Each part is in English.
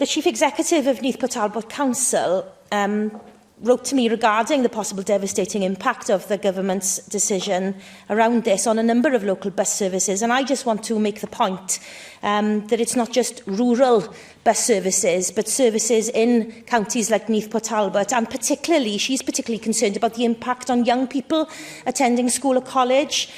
The Chief Executive of Neath Talbot Council wrote to me regarding the possible devastating impact of the government's decision around this on a number of local bus services. And I just want to make the point that it's not just rural bus services, but services in counties like Neath Talbot. And she's particularly concerned about the impact on young people attending school or college.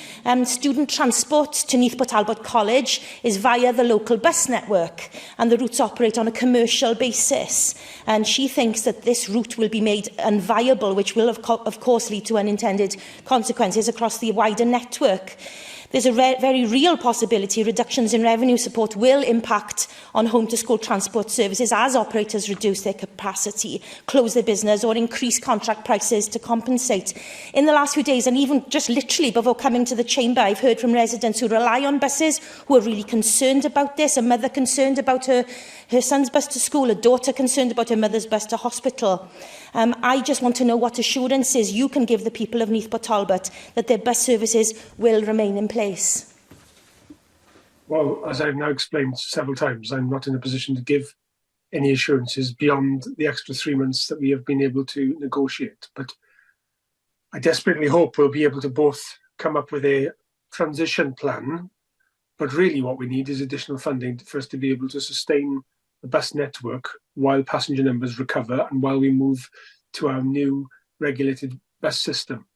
Student transport to Neath Talbot College is via the local bus network, and the routes operate on a commercial basis. And she thinks that this route will be made unviable, which will, of course, lead to unintended consequences across the wider network. There's a very real possibility reductions in revenue support will impact on home-to-school transport services as operators reduce their capacity, close their business or increase contract prices to compensate. In the last few days, and even just literally before coming to the chamber, I've heard from residents who rely on buses who are really concerned about this, a mother concerned about her son's bus to school, a daughter concerned about her mother's bus to hospital. I just want to know what assurances you can give the people of Neath Talbot that their bus services will remain in place. Well, as I've now explained several times, I'm not in a position to give any assurances beyond the extra 3 months that we have been able to negotiate. But I desperately hope we'll be able to both come up with a transition plan. But really what we need is additional funding for us to be able to sustain the bus network while passenger numbers recover and while we move to our new regulated bus system.